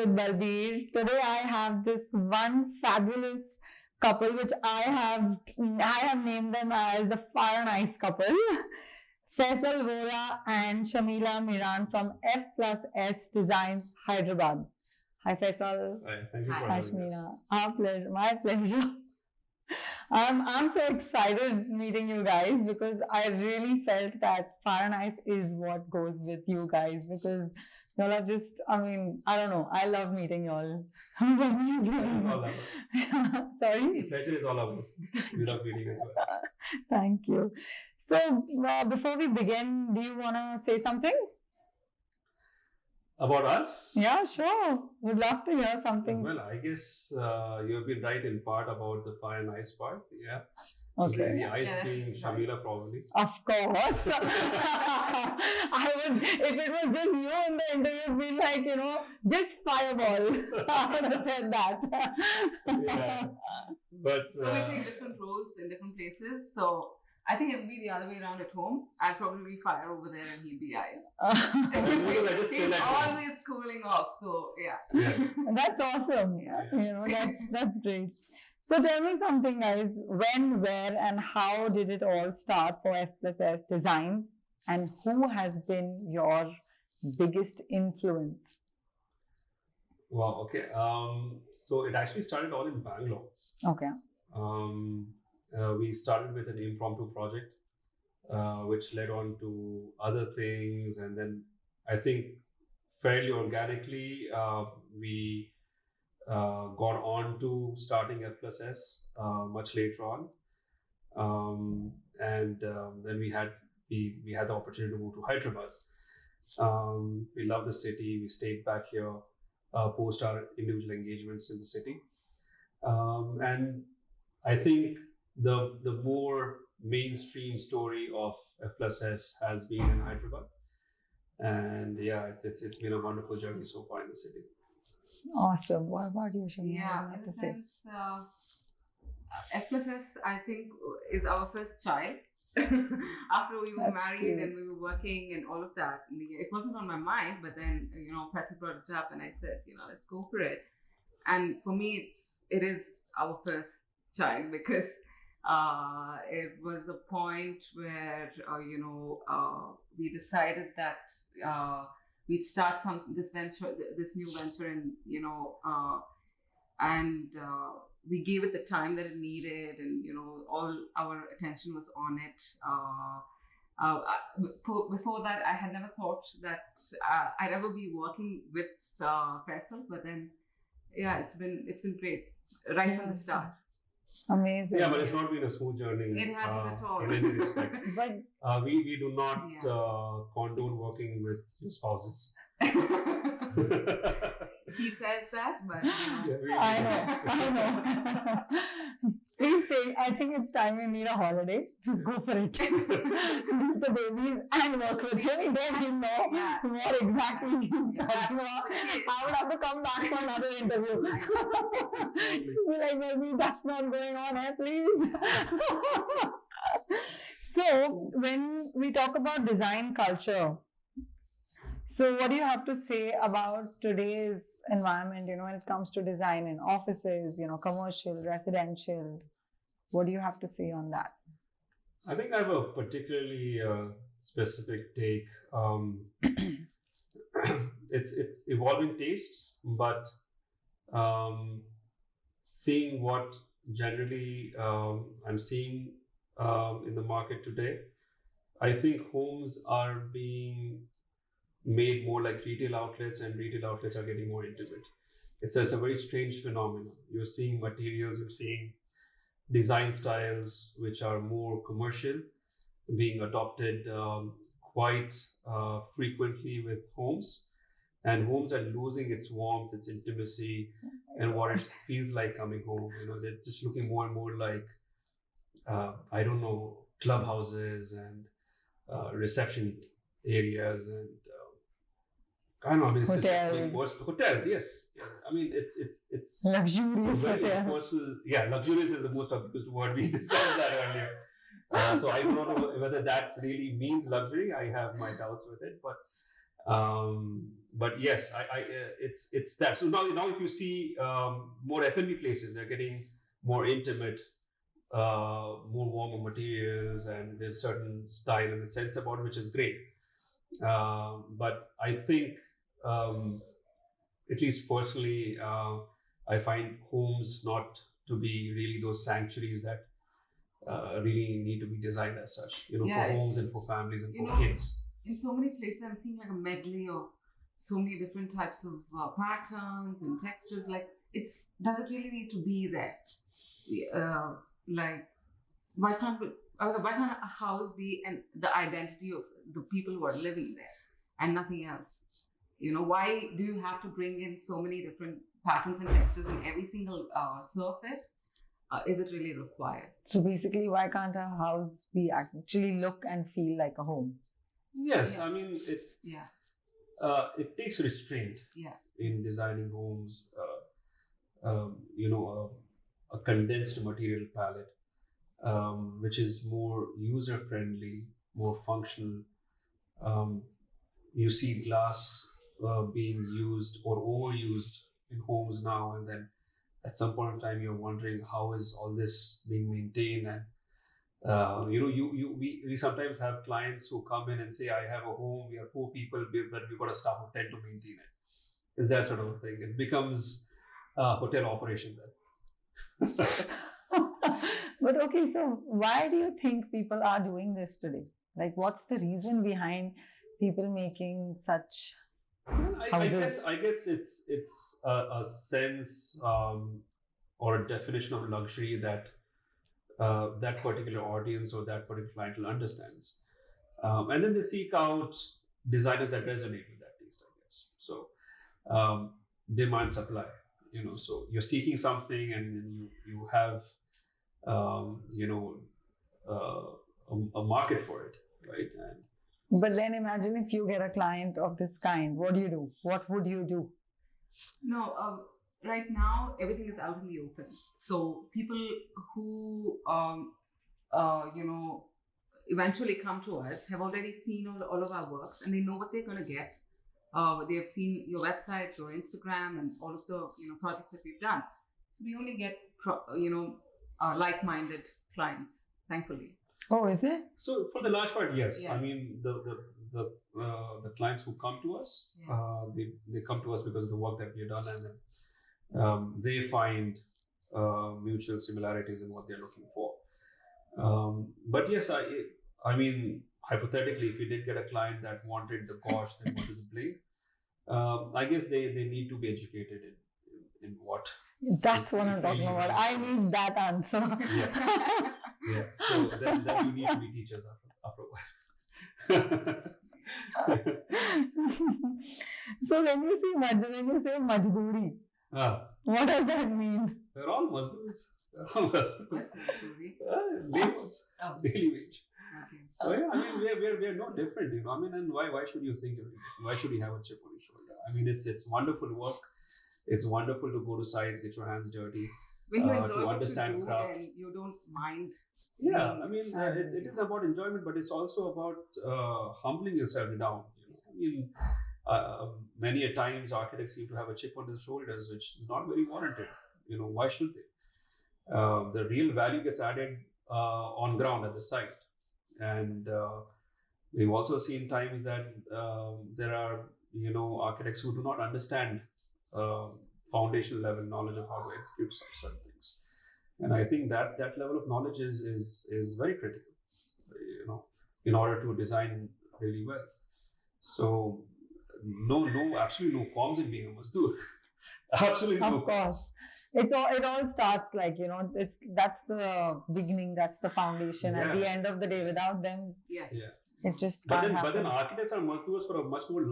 with Balbir. Today I have this one fabulous couple which I have named them as the Fire and Ice couple. Faisal Vohra and Shamila Meeran from F plus S Designs, Hyderabad. Hi Faisal. Hi, thank you for Hi having us. Shamila. Our pleasure. My pleasure. I'm so excited meeting you guys because I really felt that Fire and Ice is what goes with you guys because y'all are just, I don't know. I love meeting y'all. It's all ours. Sorry? The pleasure is all ours. We love meeting as well. Thank you. So, before we begin, do you want to say something? About us? Yeah, sure. Would love to hear something. Well, I guess you have been right in part about the fire and ice part. Yeah. Okay. The ice Yeah, being that's Shamila, nice. probably. Of course. I would, if it was just you in the interview, be like, just fireball. I would have said that. Yeah. But So we take different roles in different places. So I think it would be the other way around at home. I'd probably be fire over there and he'd be ice. Because I just feel He's like always cooling off. So yeah. yeah. That's awesome. Yeah. That's great. So tell me something, guys. When, where, and how did it all start for F plus S Designs? And who has been your biggest influence? Wow. Okay. So it actually started all in Bangalore. Okay. We started with an impromptu project, which led on to other things, and then I think fairly organically we got on to starting F plus S much later on, and then we had the opportunity to move to Hyderabad. We love the city. We stayed back here post our individual engagements in the city, and I think the more mainstream story of F plus S has been in Hyderabad, and yeah, it's been a wonderful journey so far in the city. Awesome. What about you, Shamila? Yeah, What in to a say? sense, F plus S, I think, is our first child. After we were That's married cute. and we were working and all of that, it wasn't on my mind. But then, Faisal brought it up, and I said, let's go for it. And for me, it is our first child because it was a point where we decided that we'd start this new venture, and we gave it the time that it needed, and all our attention was on it. Before that, I had never thought that I'd ever be working with Faisal, but then yeah, it's been great right from the start. Amazing. Yeah, but it's not been a smooth journey. It hasn't at all. In any respect. But We do not Yeah. condone working with your spouses. He says that, but Yeah, we- I know. Please take, I think it's time you need a holiday. Just go for it. Meet the babies and work with him. Then he'll know Yeah. what exactly he's talking about. I would have to come back for another interview. Be like, maybe that's not going on, please. So, when we talk about design culture, so what do you have to say about today's environment, when it comes to design in offices, commercial, residential? What do you have to say on that? I think I have a particularly specific take. It's evolving tastes, but seeing what generally I'm seeing in the market today, I think homes are being made more like retail outlets, and retail outlets are getting more intimate. It's a very strange phenomenon. You're seeing materials, you're seeing design styles which are more commercial being adopted quite frequently with homes, and homes are losing its warmth, its intimacy, and what it feels like coming home. They're just looking more and more like clubhouses and reception areas, and I don't know. I mean, it's just Hotels. hotels. Yes, yeah. I mean, it's Luxurious a very hotel. personal. Yeah, luxurious is the most abused word. We discussed that earlier. So I don't know whether that really means luxury. I have my doubts with it, but But yes, it's that. So now if you see more F&B places, they're getting more intimate, more warmer materials, and there's certain style and a sense about it, which is great. But I think, at least personally, I find homes not to be really those sanctuaries that really need to be designed as such, for homes and for families and for kids. In so many places, I'm seeing like a medley of so many different types of patterns and textures. Like, does it really need to be there? Like, why can't a house be the identity of the people who are living there and nothing else? Why do you have to bring in so many different patterns and textures in every single surface? Is it really required? So basically, why can't a house be actually look and feel like a home? Yes, I mean it takes restraint in designing homes. A condensed material palette, which is more user friendly, more functional. You see glass being used or overused in homes now, and then at some point in time you're wondering how is all this being maintained. And we sometimes have clients who come in and say, I have a home, we are 4 people, but we've got a staff of 10 to maintain it. It's that sort of a thing. It becomes a hotel operation then. But okay, so why do you think people are doing this today? Like, what's the reason behind people making such houses? I guess it's a sense or a definition of luxury that that particular audience or that particular clientele understands, and then they seek out designers that resonate with that taste, I guess. So demand supply, so you're seeking something and you have a market for it, right? But then imagine if you get a client of this kind, what do you do? What would you do? No, right now everything is out in the open. So people who eventually come to us have already seen all of our works and they know what they're going to get. They have seen your website, your Instagram, and all of the projects that we've done. So we only get like-minded clients, thankfully. Oh, is it? So for the large part, yes. I mean, the clients who come to us, they come to us because of the work that we have done, and then they find mutual similarities in what they're looking for. But yes, I mean, hypothetically, if we did get a client that wanted the gosh, that wanted the bling, I guess they need to be educated in what. That's what I'm talking about. I need that answer. Yeah. So then you need to be teachers after a while. So when you say majdoori, what does that mean? They're all Mazdoors. Labors. Daily wage. Okay. So yeah, I mean, we're no different, I mean, and why should you think of it? Why should you have a chip on your shoulder? I mean, it's wonderful work. It's wonderful to go to sites, get your hands dirty, when you enjoy to understand craft. And you don't mind. Yeah, I mean, it is about enjoyment, but it's also about humbling yourself down. I mean, many a times architects seem to have a chip on their shoulders, which is not very warranted. Why should they? The real value gets added on ground at the site, and we've also seen times that there are architects who do not understand foundational level knowledge of how to execute such certain things, and I think that level of knowledge is very critical, in order to design really well. So absolutely no qualms in being a Mazdoor. Absolutely no. Of course. It all starts like, that's the beginning, that's the foundation. Yeah. At the end of the day, without them, yes. Yeah. It just but can't then, happen. But then architects are Mazdoors for a much more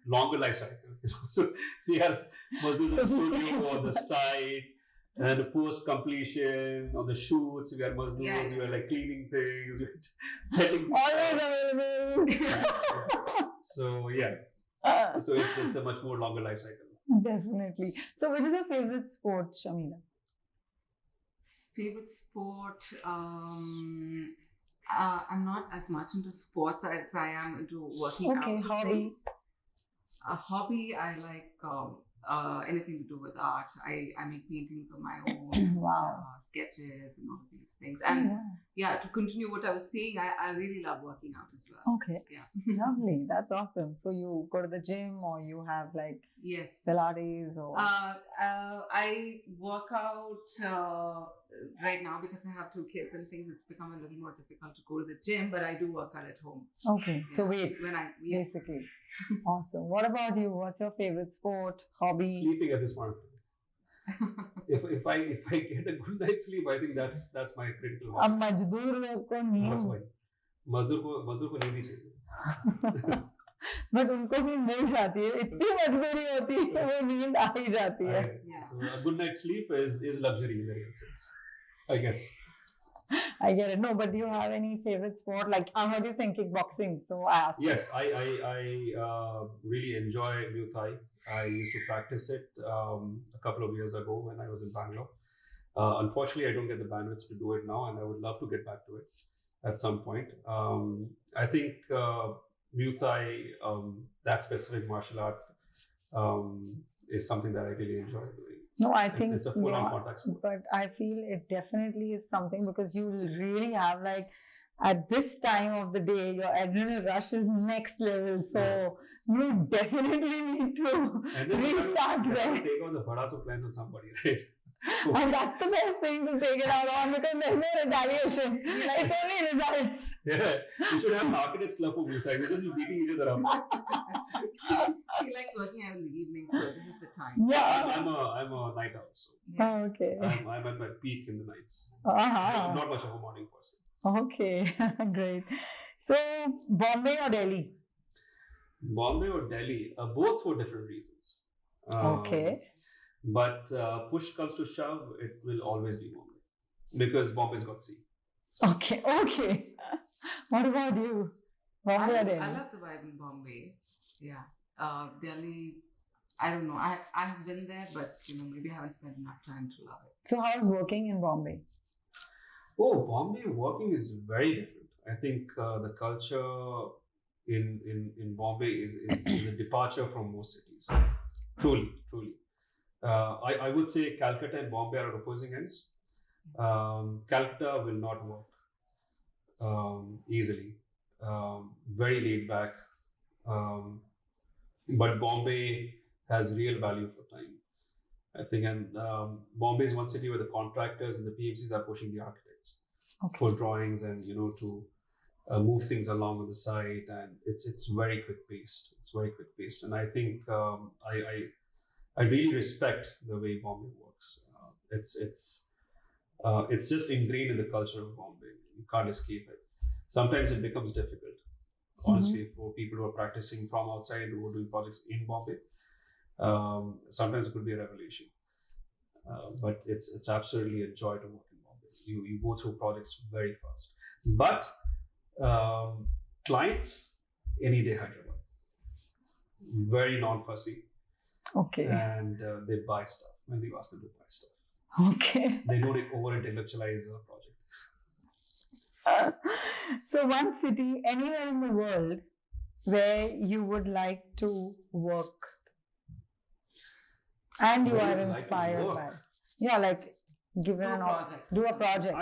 longer life cycle. So we have Mazdoors in the studio, on the site, and the post completion, on the shoots, we are Mazdoors, we are like cleaning things, we're setting always available. So yeah. So it's a much more longer life cycle. Definitely. So which is your favorite sport, Shamila? Favorite sport? I'm not as much into sports as I am into working out. Okay, hobbies. A hobby, I like anything to do with art. I make paintings of my own, Wow. sketches and all of these things. And Yeah. yeah, to continue what I was saying, I really love working out as well. Okay. Yeah. Lovely. That's awesome. So you go to the gym or you have like Yes. Pilates or I work out right now because I have 2 kids and things. It's become a little more difficult to go to the gym, but I do work out at home. okay. So Yeah. weights Yes. basically. Awesome. What about you? What's your favorite sport, hobby? Sleeping at this point. If I get a good night's sleep, I think that's my critical अब one. मजदूर लोग को बस नींद वही मजदूर को नींद ही चाहिए. बट उनको भी मिल जाती है इतनी मजबूरी होती है वो नींद आ ही जाती है Yeah. So a good night's sleep is luxury in the real sense, I guess. I get it. No, but do you have any favorite sport? Like I heard you saying kickboxing, so I asked. Yes, I really enjoy Muay Thai. I used to practice it a couple of years ago when I was in Bangalore. Unfortunately, I don't get the bandwidth to do it now, and I would love to get back to it at some point. I think Muay Thai, that specific martial art, is something that I really enjoy doing. No, I think It's a full-on contact sport. but I feel it definitely is something because you really have like at this time of the day your adrenaline rush is next level. So you definitely need to And then restart you have there. to take on the badass plans on somebody, right? And that's the best thing to take it out on because there's no retaliation. It's only results. Yeah, you should have an architects club for Muay Thai. We just be beating each other up. He likes working out in the evening, so this is the time. Yeah. I'm a night owl, so Yeah. Okay. I'm at my peak in the nights. Uh-huh. I'm not much of a morning person. Okay. Great. So Bombay or Delhi? Bombay or Delhi, both for different reasons. Okay. But push comes to shove, it will always be Bombay because Bombay's got sea. Okay. Okay. What about you? Bombay or I Delhi? love the vibe in Bombay. Yeah. Delhi, I don't know. I've been there, but maybe I haven't spent enough time to love it. So how's working in Bombay? Oh, Bombay working is very different. I think the culture in Bombay is a departure from most cities. Truly. I would say Calcutta and Bombay are at opposing ends. Calcutta will not work easily. Very laid back. But Bombay has real value for time, I think. And Bombay is one city where the contractors and the PMCs are pushing the architects for drawings and to move things along on the site, and it's very quick paced. And I think I really respect the way Bombay works. It's just ingrained in the culture of Bombay. You can't escape it. Sometimes it becomes difficult, honestly, for people who are practicing from outside who are doing projects in Bombay. Sometimes it could be a revelation, but it's absolutely a joy to work in Bombay. You go through projects very fast, but clients any day Hyderabad, very non-fussy. Okay. And they buy stuff when you ask them to buy stuff. Okay. They don't over-intellectualize a project. So one city anywhere in the world where you would like to work and you Where are would I like to inspired work? by. Yeah, like given Do a an project. do a project.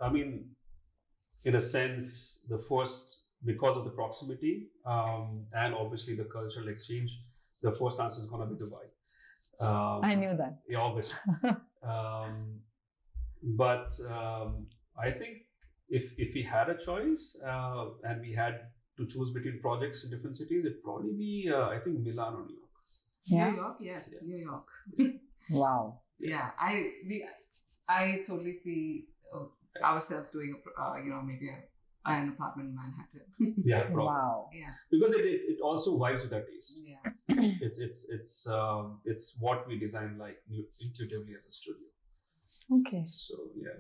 I mean, in a sense, the first, because of the proximity and obviously the cultural exchange, the first answer is going to be Dubai. I knew that. Yeah, obviously. But I think if we had a choice and we had to choose between projects in different cities, it'd probably be I think Milan or New York. Yeah. New York, yes, Yeah. New York. Wow. Yeah, I totally see ourselves doing maybe an apartment in Manhattan. Yeah, probably. Wow. Yeah, Because it also vibes with our taste. yeah. It's what we design like intuitively as a studio. Okay. So yeah.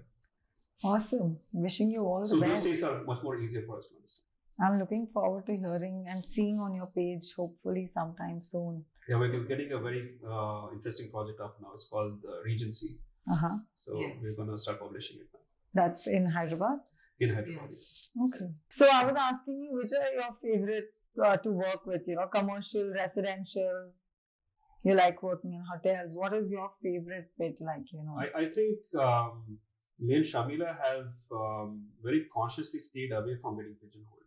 Awesome. Wishing you all So the those best. days are much more easier for us to understand. I'm looking forward to hearing and seeing on your page hopefully sometime soon. Yeah, we're getting a very interesting project up now. It's called Regency. Uh-huh. So Yes. we're gonna start publishing it now That's in Hyderabad. in Hyderabad. Okay. So I was asking you which are your favorite to work with? Commercial, residential. You like working in hotels. What is your favorite bit like? I think me and Shamila have very consciously stayed away from getting pigeonholed.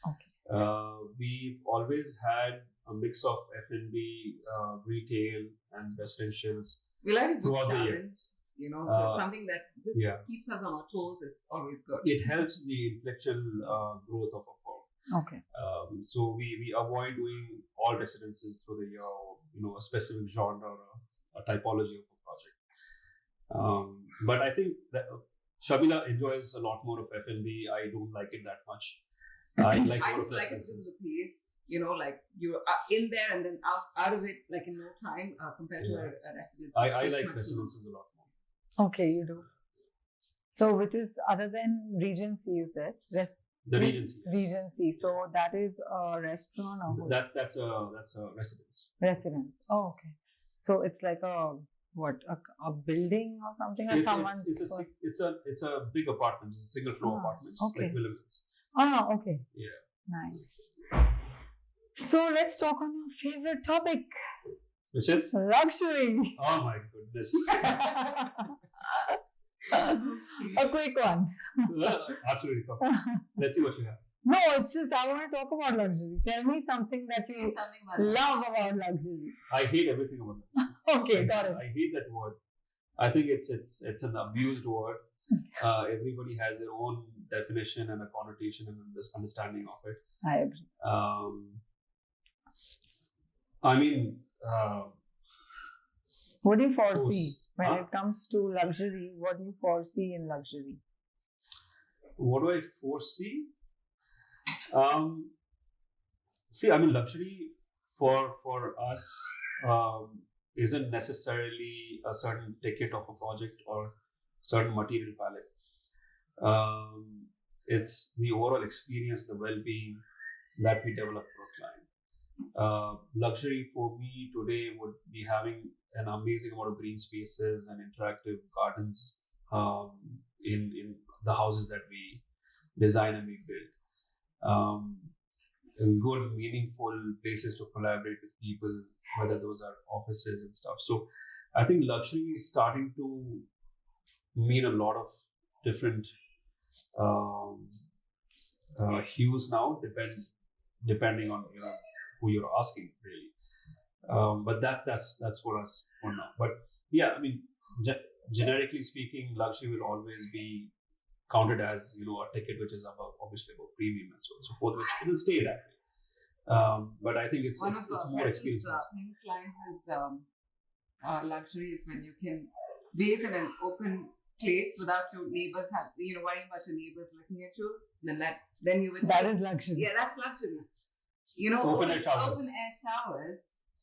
Okay. We've always had a mix of F&B, retail, and residentials. We like a good Throughout the year. challenge, so something that just Yeah. keeps us on our toes is always good. It helps the intellectual growth of a firm. Okay. So we avoid doing all residences through the year, or a specific genre or a typology of a project. But I think that Shabila enjoys a lot more of F&B. I don't like it that much. I like I more just of like it residences. because of the pace. Like you're in there and then out of it like in no time compared to a residence. I which takes like much residences a lot more. Okay, you do. So, which is other than Regency, you said? The Regency. Yes. Regency. So that is a restaurant or hotel? That's a residence. Residence. Oh, okay. So it's like a building or something, or someone's. It's a big apartment. It's a single floor apartment. Okay. Like Williams. Ah, okay. Yeah. Nice. So let's talk on your favorite topic, Which is? luxury. Oh my goodness. A quick one. Absolutely. Let's see what you have. No, it's just I want to talk about luxury. Tell me something that Say you something about that. love about luxury. I hate everything about it. Okay, got it. I hate that word. I think it's an abused word. Everybody has their own definition and a connotation and understanding of it. I agree. I mean, What do you foresee when Huh? it comes to luxury? What do you foresee in luxury? what do I foresee? See, I mean, luxury for us isn't necessarily a certain ticket of a project or certain material palette. It's the overall experience, the well-being that we develop for a client. Luxury for me today would be having an amazing amount of green spaces and interactive gardens in the houses that we design and we build. Good, meaningful places to collaborate with people, whether those are offices and stuff. So I think luxury is starting to mean a lot of different hues now, depending on who you're asking, really. But that's for us for now. But yeah, I mean, generically speaking, luxury will always be counted as a ticket which is obviously above premium and so on and so forth, which it will stay that way. But I think it's more experience. Famous lines is luxury is when you can bathe in an open place without your neighbors worrying about your neighbors looking at you. Then you would That say, is luxury. yeah, that's luxury. Open air showers. Open air showers.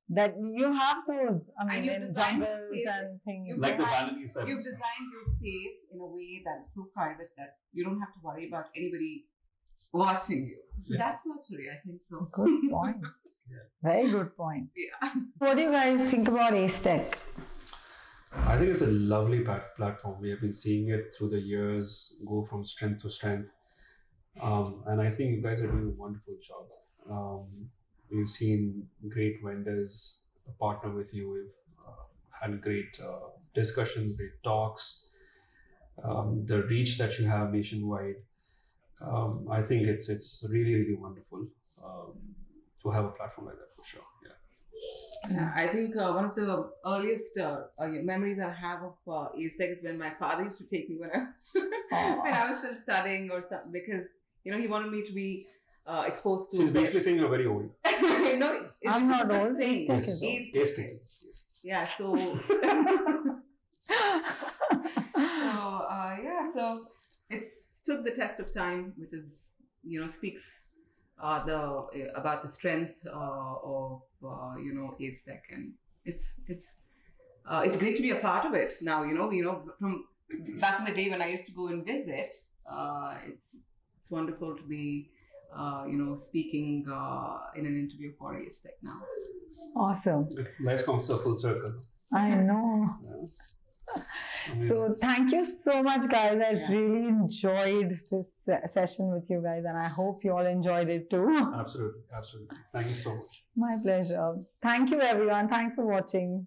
That you have those. I And mean, you in design the jungles space. and things. You've Like the designed- Balinese type. You've designed your space in a way that is so private that you don't have to worry about anybody watching you. So Yeah. that's luxury, I think so. Good point. Yeah. Very good point. Yeah. What do you guys think about Ace Tech? I think it's a lovely platform. We have been seeing it through the years go from strength to strength. And I think you guys are doing a wonderful job. We've seen great vendors partner with you. We've had great discussions, great talks. The reach that you have nationwide, I think it's really, really wonderful to have a platform like that for sure. Yeah. Yeah, I think one of the earliest memories I have of Ace Tech is when my father used to take me when I was still studying or something, because he wanted me to be exposed to. She's basically saying you're very old. I'm not old. Thing. Ace Tech is Ace old. Ace Tech. Yeah, so so it's stood the test of time, which is speaks about the strength of Ace Tech, and it's great to be a part of it now. From back in the day when I used to go and visit, it's wonderful to be speaking in an interview for Ace Tech now. Awesome. Life comes to a full circle. I know. Yeah. I mean, So thank you so much, guys. I Yeah. really enjoyed this session with you guys, and I hope you all enjoyed it too. Absolutely. Absolutely. Thank you so much. My pleasure. Thank you, everyone. Thanks for watching.